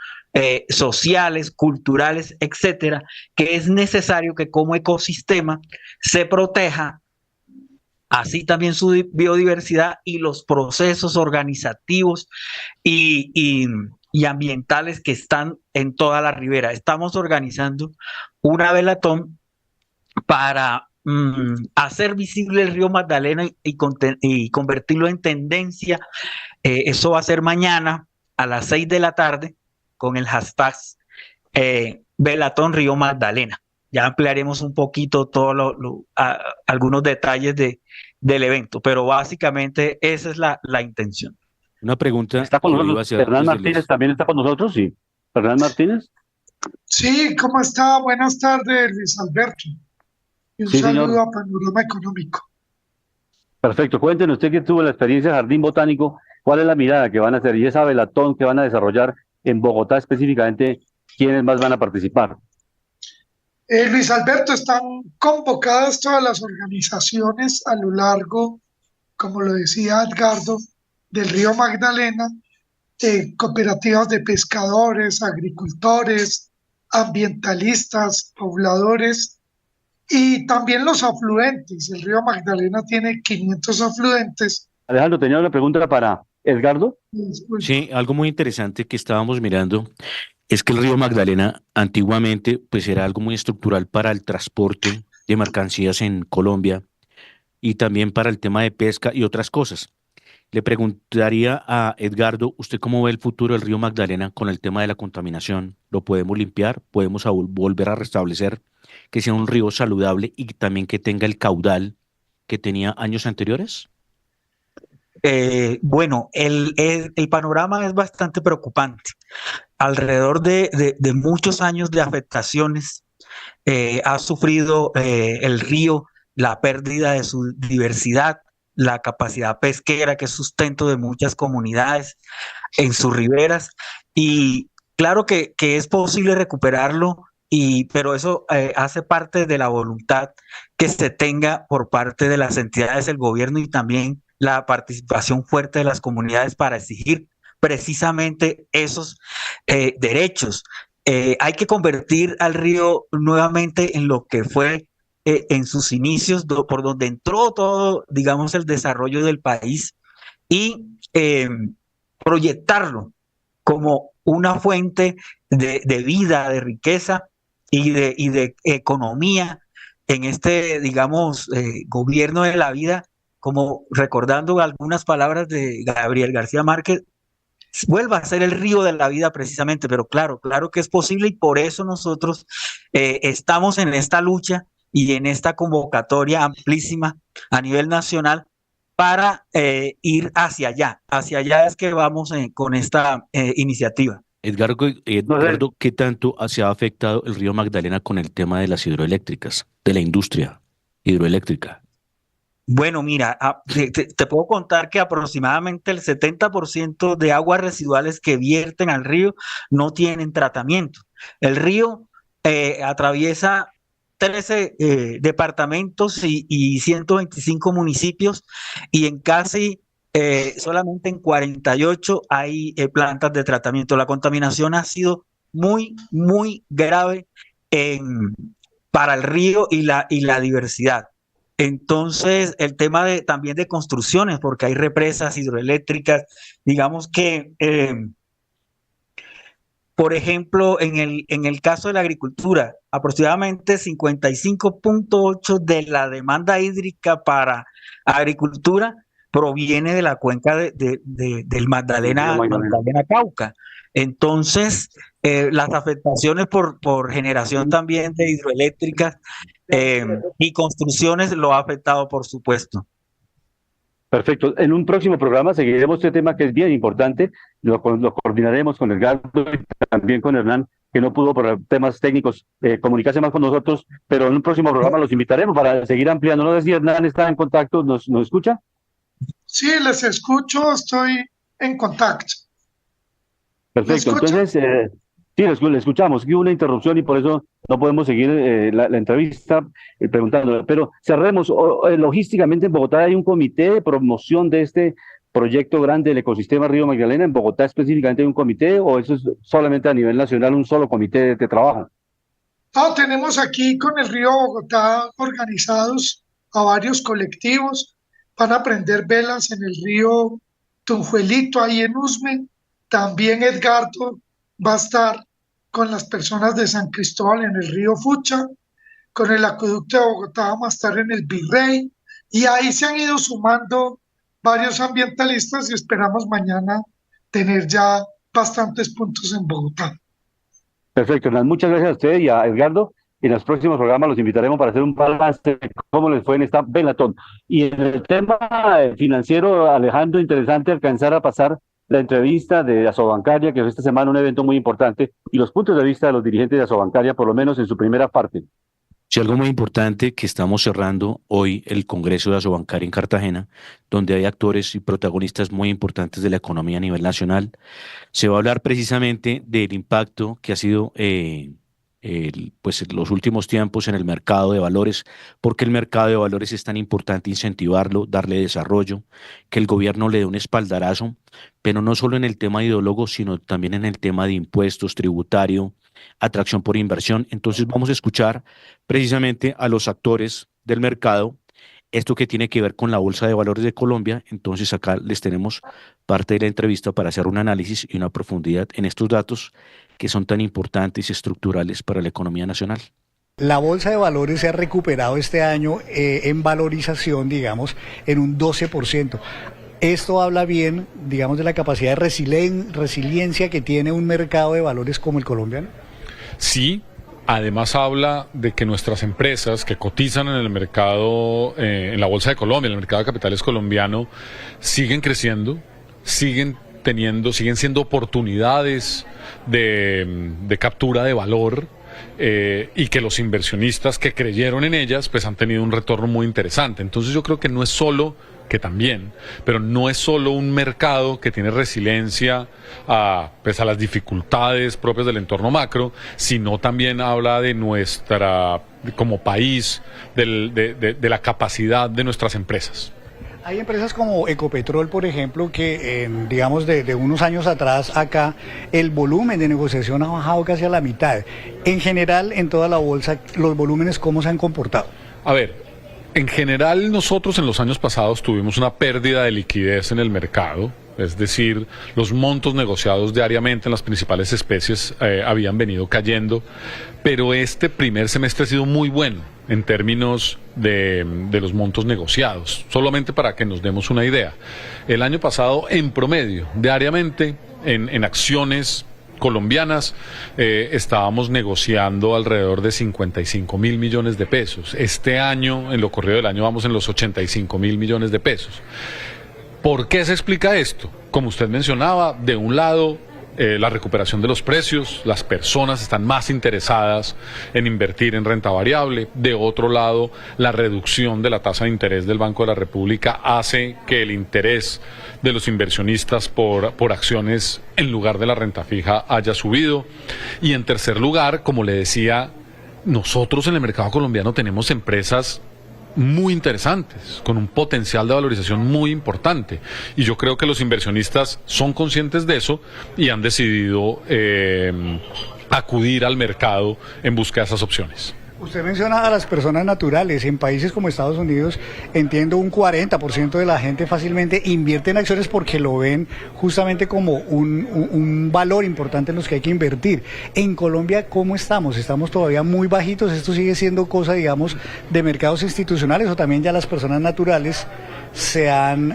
sociales, culturales, etcétera, que es necesario que como ecosistema se proteja, así también su biodiversidad y los procesos organizativos y ambientales que están en toda la ribera. Estamos organizando una velatón para hacer visible el río Magdalena y convertirlo en tendencia. Eso va a ser mañana a las 6 de la tarde con el hashtag Velatón Río Magdalena. Ya ampliaremos un poquito algunos detalles del evento, pero básicamente esa es la intención. Una pregunta. ¿Está con nosotros? ¿Hernán Martínez también está con nosotros? Sí. ¿Hernán Martínez? Sí, ¿cómo está? Buenas tardes, Luis Alberto. Y un saludo, señor, a Panorama Económico. Perfecto. Cuéntenos, usted que tuvo la experiencia de Jardín Botánico, ¿cuál es la mirada que van a hacer y esa velatón que van a desarrollar en Bogotá específicamente? ¿Quiénes más van a participar? Luis Alberto, están convocadas todas las organizaciones a lo largo, como lo decía Edgardo, del río Magdalena, cooperativas de pescadores, agricultores, ambientalistas, pobladores y también los afluentes. El río Magdalena tiene 500 afluentes. Alejandro, tenía una pregunta para Edgardo. Sí, algo muy interesante que estábamos mirando es que el río Magdalena antiguamente pues era algo muy estructural para el transporte de mercancías en Colombia y también para el tema de pesca y otras cosas. Le preguntaría a Edgardo, ¿usted cómo ve el futuro del río Magdalena con el tema de la contaminación? ¿Lo podemos limpiar? ¿Podemos volver a restablecer que sea un río saludable y también que tenga el caudal que tenía años anteriores? Bueno, el panorama es bastante preocupante. Alrededor de muchos años de afectaciones ha sufrido el río la pérdida de su diversidad, la capacidad pesquera, que es sustento de muchas comunidades en sus riberas. Y claro que es posible recuperarlo, pero eso hace parte de la voluntad que se tenga por parte de las entidades del gobierno y también la participación fuerte de las comunidades para exigir precisamente esos derechos. Hay que convertir al río nuevamente en lo que fue en sus inicios, por donde entró todo, digamos, el desarrollo del país, y proyectarlo como una fuente de vida, de riqueza y de economía en este, digamos, gobierno de la vida, como recordando algunas palabras de Gabriel García Márquez, vuelva a ser el río de la vida precisamente, pero claro que es posible, y por eso nosotros estamos en esta lucha y en esta convocatoria amplísima a nivel nacional para ir hacia allá es que vamos con esta iniciativa. Edgardo, ¿qué tanto se ha afectado el río Magdalena con el tema de las hidroeléctricas, de la industria hidroeléctrica? Bueno, mira, te puedo contar que aproximadamente el 70% de aguas residuales que vierten al río no tienen tratamiento. El río atraviesa 13 departamentos y 125 municipios, y en casi solamente en 48 hay plantas de tratamiento. La contaminación ha sido muy, muy grave para el río y la diversidad. Entonces, el tema también de construcciones, porque hay represas hidroeléctricas, digamos que, por ejemplo, en el caso de la agricultura, aproximadamente 55.8% de la demanda hídrica para agricultura proviene de la cuenca del Magdalena Cauca. Entonces, las afectaciones por generación también de hidroeléctricas y construcciones lo ha afectado, por supuesto. Perfecto. En un próximo programa seguiremos este tema que es bien importante. Lo coordinaremos con Edgardo y también con Hernán, que no pudo por temas técnicos comunicarse más con nosotros, pero en un próximo programa los invitaremos para seguir ampliando. No sé si Hernán está en contacto, ¿nos escucha? Sí, les escucho, estoy en contacto. Perfecto, entonces, sí, le escuchamos. Hubo una interrupción y por eso no podemos seguir la entrevista preguntando. Pero cerremos. Logísticamente en Bogotá hay un comité de promoción de este proyecto grande del ecosistema Río Magdalena. ¿En Bogotá específicamente hay un comité o eso es solamente a nivel nacional un solo comité de trabajo? No, tenemos aquí con el Río Bogotá organizados a varios colectivos. Van a prender velas en el río Tunjuelito, ahí en Usme. También Edgardo va a estar con las personas de San Cristóbal en el río Fucha, con el acueducto de Bogotá vamos a estar en el Virrey, y ahí se han ido sumando varios ambientalistas y esperamos mañana tener ya bastantes puntos en Bogotá. Perfecto, Hernán, muchas gracias a usted y a Edgardo. En los próximos programas los invitaremos para hacer un balance de cómo les fue en esta Velatón. Y en el tema financiero, Alejandro, interesante alcanzar a pasar la entrevista de Asobancaria, que es esta semana un evento muy importante, y los puntos de vista de los dirigentes de Asobancaria, por lo menos en su primera parte. Sí, algo muy importante, que estamos cerrando hoy el Congreso de Asobancaria en Cartagena, donde hay actores y protagonistas muy importantes de la economía a nivel nacional. Se va a hablar precisamente del impacto que ha sido pues en los últimos tiempos en el mercado de valores, porque el mercado de valores es tan importante incentivarlo, darle desarrollo, que el gobierno le dé un espaldarazo, pero no solo en el tema ideológico, sino también en el tema de impuestos, tributario, atracción por inversión. Entonces vamos a escuchar precisamente a los actores del mercado, esto que tiene que ver con la Bolsa de Valores de Colombia. Entonces acá les tenemos parte de la entrevista para hacer un análisis y una profundidad en estos datos que son tan importantes y estructurales para la economía nacional. La Bolsa de Valores se ha recuperado este año en valorización, digamos, en un 12%. Esto habla bien, digamos, de la capacidad de resiliencia que tiene un mercado de valores como el colombiano. Sí, además habla de que nuestras empresas que cotizan en el mercado, en la Bolsa de Colombia, en el mercado de capitales colombiano, siguen creciendo, siguen siendo oportunidades de captura de valor, y que los inversionistas que creyeron en ellas pues han tenido un retorno muy interesante. Entonces yo creo que no es solo, que también, pero no es solo un mercado que tiene resiliencia a las dificultades propias del entorno macro, sino también habla de nuestra, como país, de la capacidad de nuestras empresas. Hay empresas como Ecopetrol, por ejemplo, que digamos de unos años atrás acá el volumen de negociación ha bajado casi a la mitad. En general, en toda la bolsa, los volúmenes, ¿cómo se han comportado? A ver, En general, nosotros en los años pasados tuvimos una pérdida de liquidez en el mercado, es decir, los montos negociados diariamente en las principales especies habían venido cayendo, pero este primer semestre ha sido muy bueno en términos de los montos negociados. Solamente para que nos demos una idea, el año pasado en promedio, diariamente, en acciones colombianas, estábamos negociando alrededor de 55.000 millones de pesos. Este año, en lo corrido del año, vamos en los 85.000 millones de pesos. ¿Por qué se explica esto? Como usted mencionaba, de un lado, la recuperación de los precios, las personas están más interesadas en invertir en renta variable. De otro lado, la reducción de la tasa de interés del Banco de la República hace que el interés de los inversionistas por acciones en lugar de la renta fija haya subido. Y en tercer lugar, como le decía, nosotros en el mercado colombiano tenemos empresas muy interesantes, con un potencial de valorización muy importante. Y yo creo que los inversionistas son conscientes de eso y han decidido acudir al mercado en busca de esas opciones. Usted menciona a las personas naturales. En países como Estados Unidos, entiendo, un 40% de la gente fácilmente invierte en acciones porque lo ven justamente como un valor importante en los que hay que invertir. En Colombia, ¿cómo estamos? ¿Estamos todavía muy bajitos? ¿Esto sigue siendo cosa, digamos, de mercados institucionales o también ya las personas naturales se han,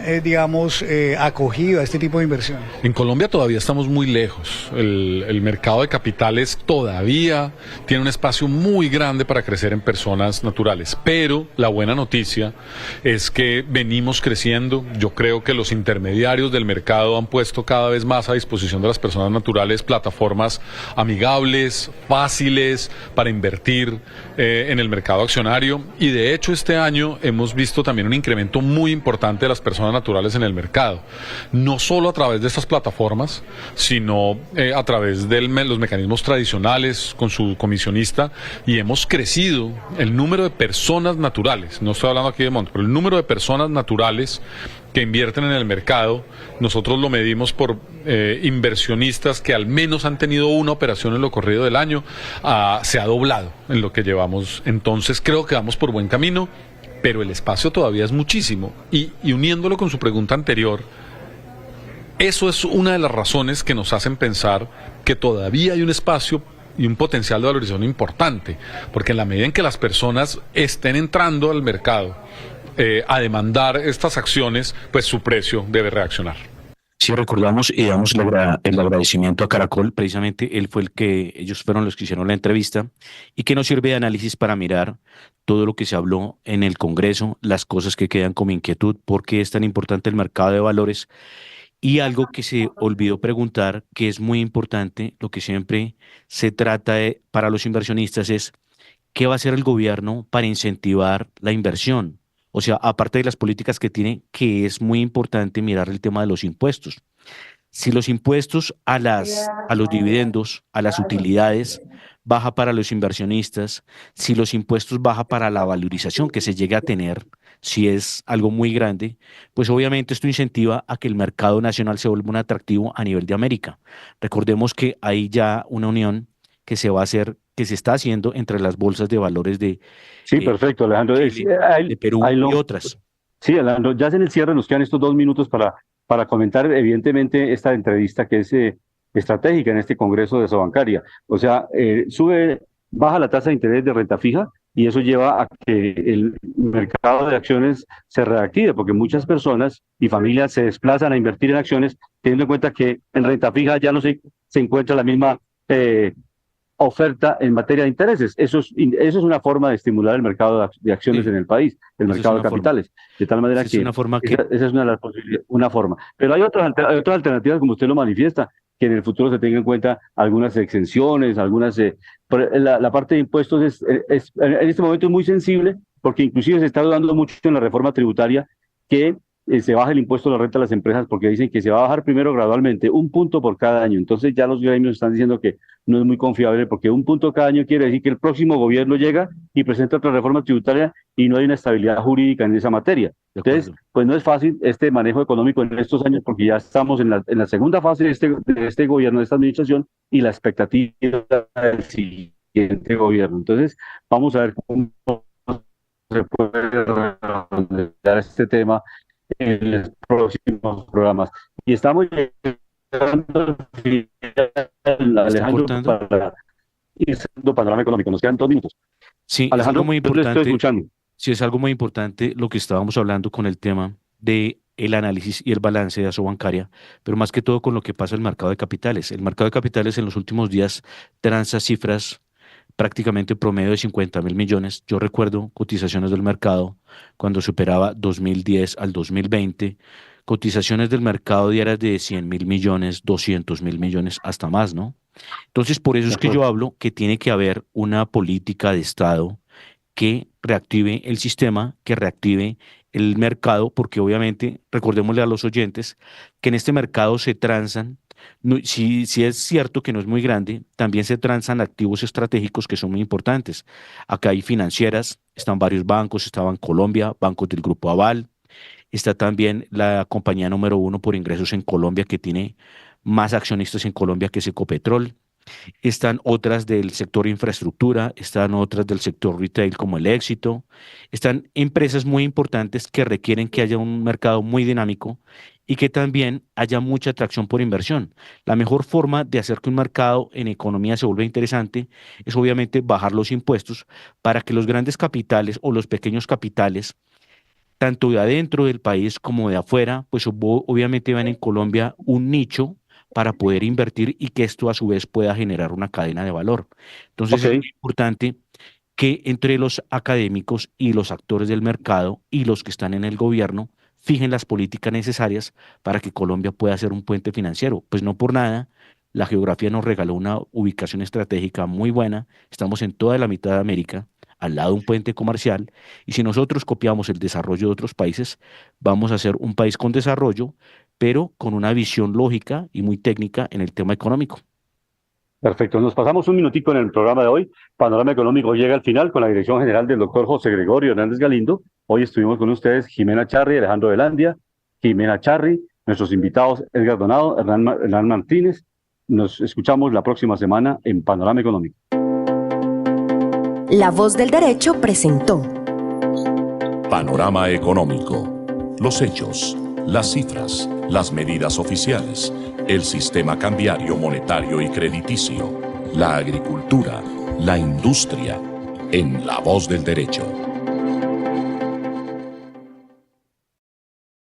acogido a este tipo de inversiones? En Colombia todavía estamos muy lejos. El mercado de capitales todavía tiene un espacio muy grande para crecer en personas naturales, pero la buena noticia es que venimos creciendo. Yo creo que los intermediarios del mercado han puesto cada vez más a disposición de las personas naturales plataformas amigables, fáciles para invertir en el mercado accionario, y de hecho este año hemos visto también un incremento muy importante de las personas naturales en el mercado, no solo a través de estas plataformas, sino a través de los mecanismos tradicionales con su comisionista, y hemos crecido el número de personas naturales, no estoy hablando aquí de montos, pero el número de personas naturales que invierten en el mercado, nosotros lo medimos por inversionistas que al menos han tenido una operación en lo corrido del año, se ha doblado en lo que llevamos. Entonces creo que vamos por buen camino, pero el espacio todavía es muchísimo. Y uniéndolo con su pregunta anterior, eso es una de las razones que nos hacen pensar que todavía hay un espacio y un potencial de valorización importante, porque en la medida en que las personas estén entrando al mercado a demandar estas acciones, pues su precio debe reaccionar. Sí, recordamos y damos el agradecimiento a Caracol. Precisamente ellos fueron los que hicieron la entrevista y que nos sirve de análisis para mirar todo lo que se habló en el Congreso, las cosas que quedan como inquietud, por qué es tan importante el mercado de valores, y algo que se olvidó preguntar, que es muy importante, lo que siempre se trata para los inversionistas es ¿qué va a hacer el gobierno para incentivar la inversión? O sea, aparte de las políticas que tiene, que es muy importante mirar el tema de los impuestos. Si los impuestos a los dividendos, a las utilidades, baja para los inversionistas, si los impuestos baja para la valorización que se llegue a tener, si es algo muy grande, pues obviamente esto incentiva a que el mercado nacional se vuelva un atractivo a nivel de América. Recordemos que hay ya una unión que se va a hacer, que se está haciendo entre las bolsas de valores de Sí, perfecto, Alejandro. Chile, de Perú y otras. Sí, Alejandro, ya en el cierre nos quedan estos 2 minutos para comentar evidentemente esta entrevista que es estratégica en este Congreso de Sobancaria. O sea, baja la tasa de interés de renta fija y eso lleva a que el mercado de acciones se reactive, porque muchas personas y familias se desplazan a invertir en acciones teniendo en cuenta que en renta fija ya no se encuentra la misma oferta en materia de intereses. Eso es una forma de estimular el mercado de acciones en el país, el mercado de capitales. De tal manera que esa es una de las posibilidades, una forma. Pero hay otras alternativas, como usted lo manifiesta, que en el futuro se tenga en cuenta algunas exenciones, la parte de impuestos en este momento es muy sensible, porque inclusive se está dudando mucho en la reforma tributaria que se baja el impuesto a la renta de las empresas, porque dicen que se va a bajar primero gradualmente, 1 punto por cada año. Entonces ya los gremios están diciendo que no es muy confiable, porque 1 punto cada año quiere decir que el próximo gobierno llega y presenta otra reforma tributaria y no hay una estabilidad jurídica en esa materia. Entonces, pues no es fácil este manejo económico en estos años, porque ya estamos en la segunda fase de este gobierno, de esta administración, y la expectativa del siguiente gobierno. Entonces, vamos a ver cómo se puede redondear este tema en los próximos programas. Y estamos llegando al final, Alejandro, para ir cerrando Panorama Económico. Nos quedan 2 minutos. Sí, Alejandro, es algo muy importante. estoy escuchando. Sí, es algo muy importante lo que estábamos hablando con el tema de el análisis y el balance de Asobancaria, pero más que todo con lo que pasa en el mercado de capitales. El mercado de capitales en los últimos días transa cifras prácticamente promedio de 50.000 millones. Yo recuerdo cotizaciones del mercado cuando superaba 2010 al 2020, cotizaciones del mercado diarias de 100.000 millones, 200.000 millones, hasta más, ¿no? Entonces, por eso es que yo hablo que tiene que haber una política de Estado que reactive el sistema, que reactive el mercado, porque obviamente, recordémosle a los oyentes, que en este mercado se transan, si es cierto que no es muy grande, también se transan activos estratégicos que son muy importantes. Acá hay financieras, están varios bancos, está Bancolombia, bancos del Grupo Aval, está también la compañía número 1 por ingresos en Colombia, que tiene más accionistas en Colombia que es Ecopetrol. Están otras del sector infraestructura, están otras del sector retail como el Éxito, están empresas muy importantes que requieren que haya un mercado muy dinámico y que también haya mucha atracción por inversión. La mejor forma de hacer que un mercado en economía se vuelva interesante es obviamente bajar los impuestos para que los grandes capitales o los pequeños capitales, tanto de adentro del país como de afuera, pues obviamente ven en Colombia un nicho para poder invertir y que esto a su vez pueda generar una cadena de valor. Entonces es muy importante que entre los académicos y los actores del mercado y los que están en el gobierno fijen las políticas necesarias para que Colombia pueda ser un puente financiero. Pues no por nada, la geografía nos regaló una ubicación estratégica muy buena. Estamos en toda la mitad de América, al lado de un puente comercial, y si nosotros copiamos el desarrollo de otros países, vamos a ser un país con desarrollo, pero con una visión lógica y muy técnica en el tema económico. Perfecto, nos pasamos un minutico en el programa de hoy. Panorama Económico llega al final con la dirección general del doctor José Gregorio Hernández Galindo. Hoy estuvimos con ustedes Jimena Charri, Alejandro Velandia, Jimena Charri, nuestros invitados Edgar Donado, Hernán Martínez. Nos escuchamos la próxima semana en Panorama Económico. La Voz del Derecho presentó Panorama Económico. Los hechos, las cifras, las medidas oficiales, el sistema cambiario, monetario y crediticio, la agricultura, la industria, en La Voz del Derecho.